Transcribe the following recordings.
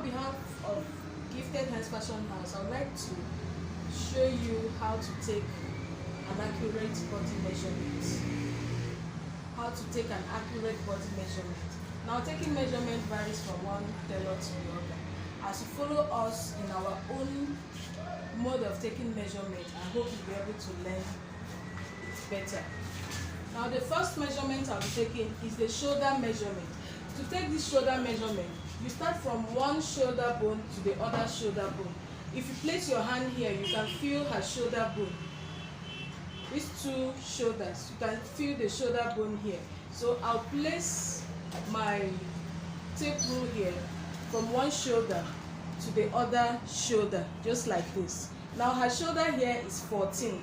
behalf of Gifted Hands Fashion House, I would like to show you how to take an accurate body measurement. How to take an accurate body measurement. Now, taking measurement varies from one tailor to the other. As you follow us in our own mode of taking measurement, I hope you'll be able to learn it better. Now, the first measurement I'll be taking is the shoulder measurement. To take this shoulder measurement, you start from one shoulder bone to the other shoulder bone. If you place your hand here, you can feel her shoulder bone. These two shoulders, you can feel the shoulder bone here. So I'll place my tape rule here from one shoulder to the other shoulder, just like this. Now her shoulder here is 14.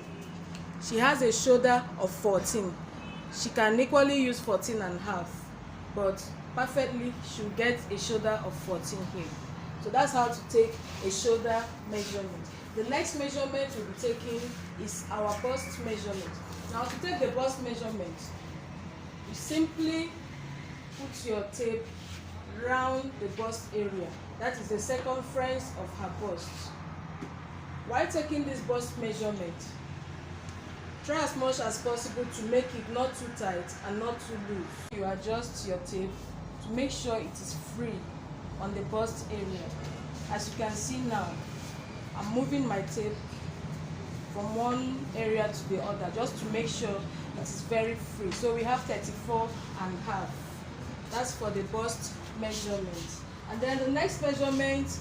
She has a shoulder of 14. She can equally use 14 and a half, but perfectly she'll get a shoulder of 14 here. So that's how to take a shoulder measurement. The next measurement we'll be taking is our bust measurement. Now, to take the bust measurement, you simply put your tape round the bust area. That is the circumference of her bust. While taking this bust measurement, try as much as possible to make it not too tight and not too loose. You adjust your tape to make sure it is free on the bust area. As you can see now, I'm moving my tape from one area to the other just to make sure it is very free. So we have 34 and a half. That's for the bust measurement. And then the next measurement,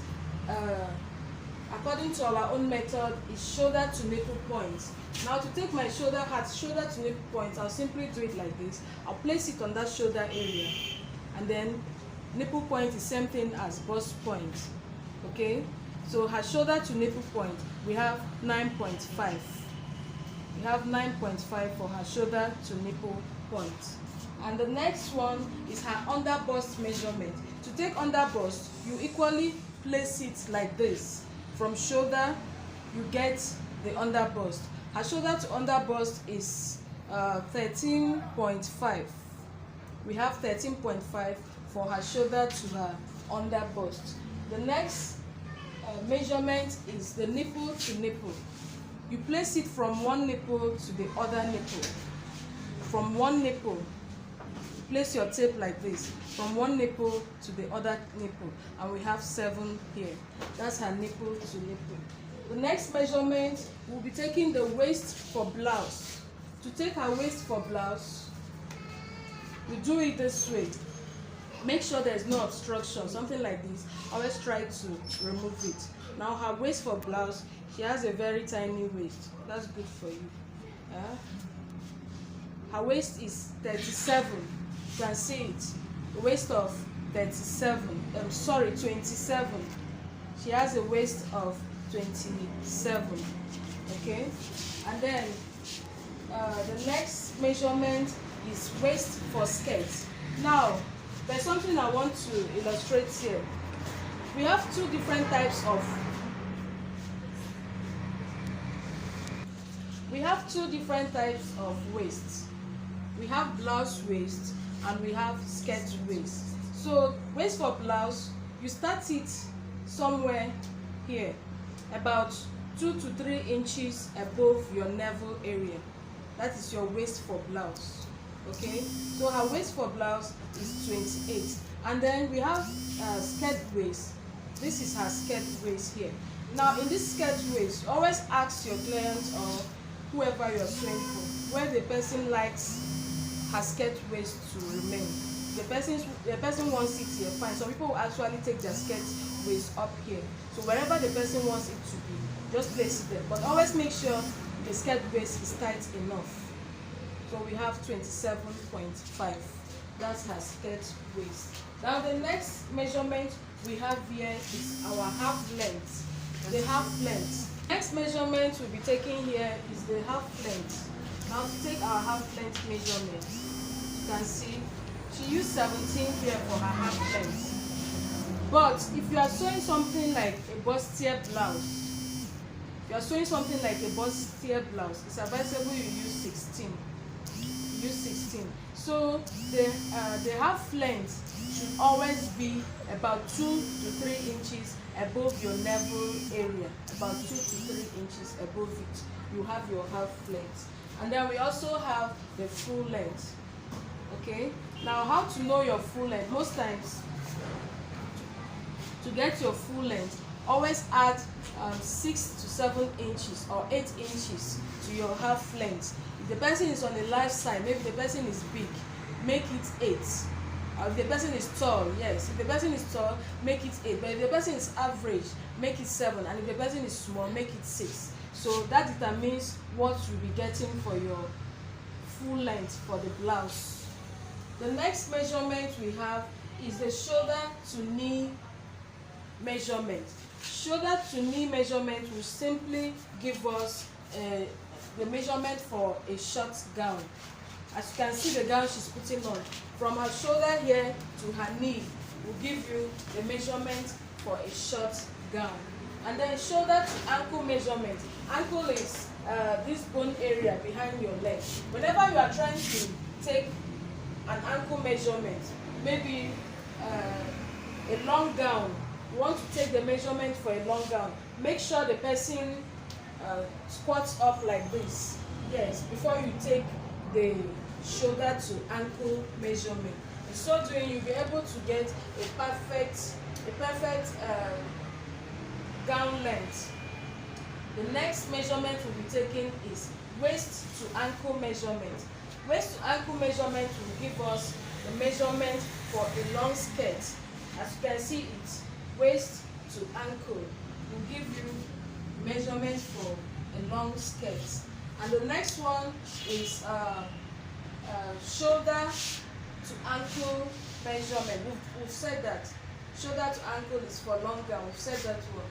according to our own method, is shoulder to nipple point. Now, to take my shoulder to nipple point, I'll simply do it like this. I'll place it on that shoulder area, and then nipple point is same thing as bust point. Okay, so her shoulder to nipple point, we have 9.5. We have 9.5 for her shoulder to nipple point. And the next one is her under bust measurement. To take under bust, you equally place it like this. From shoulder, you get the under bust. Her shoulder to under bust is 13.5. We have 13.5 for her shoulder to her under bust. The next measurement is the nipple to nipple. You place it from one nipple to the other nipple. From one nipple, place your tape like this, from one nipple to the other nipple, and we have 7 here. That's her nipple to nipple. The next measurement, we'll be taking the waist for blouse. To take her waist for blouse, we do it this way. Make sure there's no obstruction, something like this. Always try to remove it. Now her waist for blouse, she has a very tiny waist. That's good for you. Her waist is 37. You can see it. The waist of 27. She has a waist of 27. Okay, and then the next measurement is waist for skirt. Now, there's something I want to illustrate here. We have two different types of waists. We have blouse waist and we have skirt waist. So waist for blouse, you start it somewhere here, about 2 to 3 inches above your navel area. That is your waist for blouse. Okay, so her waist for blouse is 28. And then we have skirt waist. This is her skirt waist here. Now, in this skirt waist, always ask your client or whoever you're sewing for where the person likes her skirt waist to remain. The person wants it here, fine. Some people will actually take their skirt waist up here. So wherever the person wants it to be, just place it there. But always make sure the skirt waist is tight enough. So we have 27.5. That's her skirt waist. Now the next measurement we have here is our half length. The half length. Next measurement we'll be taking here is the half length. Now to take our half length measurement, you can see she used 17 here for her half length. But if you are sewing something like a bustier blouse, it's advisable you use 16. Use 16. So the half length should always be about 2 to 3 inches above your navel area. About 2 to 3 inches above it, you have your half length. And then we also have the full length. Okay, now how to know your full length? Most times, to get your full length, always add 6 to 7 inches or 8 inches to your half length. If the person is on the large side, maybe the person is big, make it 8. Or if the person is tall, yes, if the person is tall, make it 8. But if the person is average, make it 7. And if the person is small, make it 6. So that determines what you'll be getting for your full length for the blouse. The next measurement we have is the shoulder to knee measurement. Shoulder to knee measurement will simply give us the measurement for a short gown. As you can see, the gown she's putting on, from her shoulder here to her knee will give you the measurement for a short gown. And then shoulder to ankle measurement. Ankle is this bone area behind your leg. Whenever you are trying to take an ankle measurement, maybe a long gown, you want to take the measurement for a long gown, make sure the person squats up like this, yes, before you take the shoulder to ankle measurement. In so doing, you'll be able to get a perfect gown length. The next measurement we'll be taking is waist to ankle measurement. Waist to ankle measurement will give us the measurement for a long skirt. As you can see, it's waist to ankle will give you measurement for a long skirt. And the next one is shoulder to ankle measurement. We've said that shoulder to ankle is for long gown. We've said that one.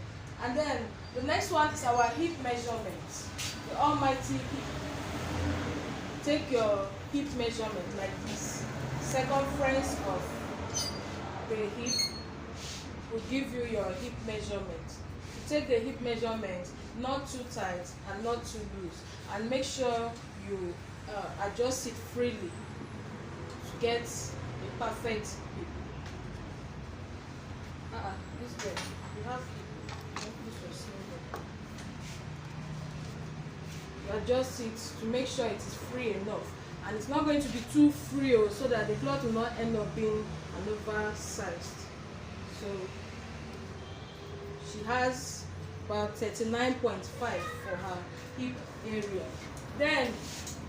And then the next one is our hip measurement, the almighty hip. Take your hip measurement like this. Circumference of the hip will give you your hip measurement. You take the hip measurement, not too tight and not too loose, and make sure you adjust it freely to get a perfect hip. This way, you have you adjust it to make sure it is free enough, and it's not going to be too free so that the cloth will not end up being an oversized. So she has about 39.5 for her hip area. Then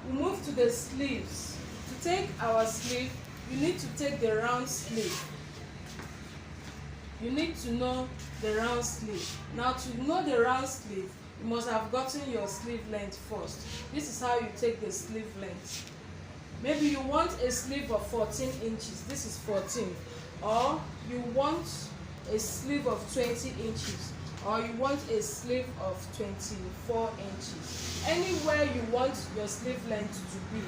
we move to the sleeves. To take our sleeve, you need to take the round sleeve. You need to know the round sleeve. Now, to know the round sleeve, you must have gotten your sleeve length first. This is how you take the sleeve length. Maybe you want a sleeve of 14 inches. This is 14. Or you want a sleeve of 20 inches. Or you want a sleeve of 24 inches. Anywhere you want your sleeve length to be,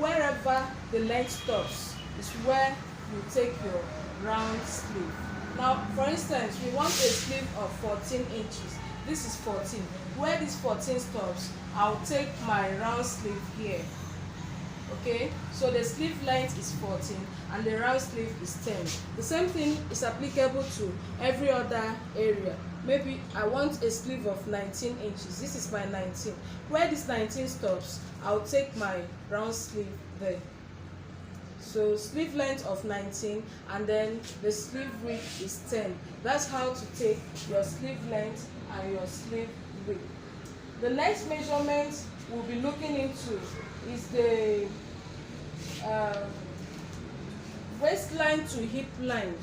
wherever the length stops is where you take your round sleeve. Now, for instance, we want a sleeve of 14 inches. This is 14. Where this 14 stops, I'll take my round sleeve here. Okay, so the sleeve length is 14 and the round sleeve is 10. The same thing is applicable to every other area. Maybe I want a sleeve of 19 inches. This is my 19. Where this 19 stops, I'll take my round sleeve there. So sleeve length of 19 and then the sleeve width is 10. That's how to take your sleeve length and your sleeve width. The next measurement we'll be looking into is the waistline to hip line.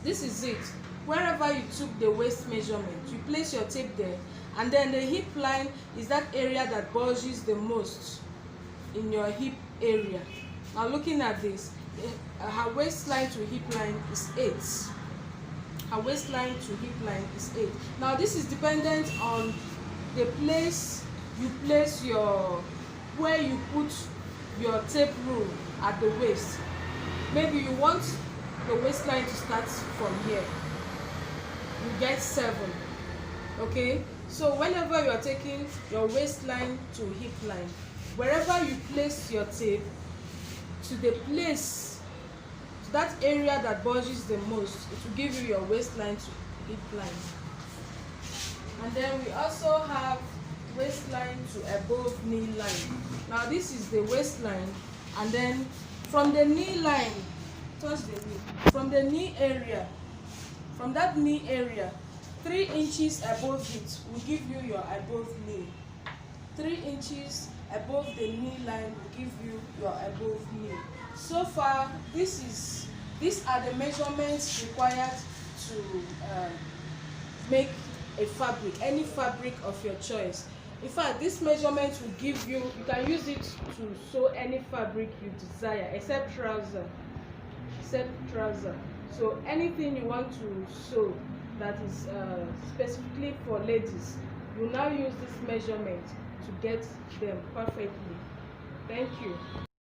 This is it. Wherever you took the waist measurement, you place your tape there, and then the hip line is that area that bulges the most in your hip area. Now looking at this, her waistline to hip line is 8. Her waistline to hip line is 8. Now this is dependent on the place you place where you put your tape rule at the waist. Maybe you want the waistline to start from here. You get 7. Okay, so whenever you are taking your waistline to hip line, wherever you place your tape to the place, to that area that bulges the most. It will give you your waistline to hip line. And then we also have waistline to above knee line. Now this is the waistline, and then from the knee line, touch the knee, from the knee area, from that knee area, 3 inches above it will give you your above knee. 3 inches above the knee line will give you your above knee. So far, these are the measurements required to make a fabric, any fabric of your choice. In fact, this measurement will give you, you can use it to sew any fabric you desire, except trouser. So anything you want to sew that is specifically for ladies, you now use this measurement to get them perfectly. Thank you.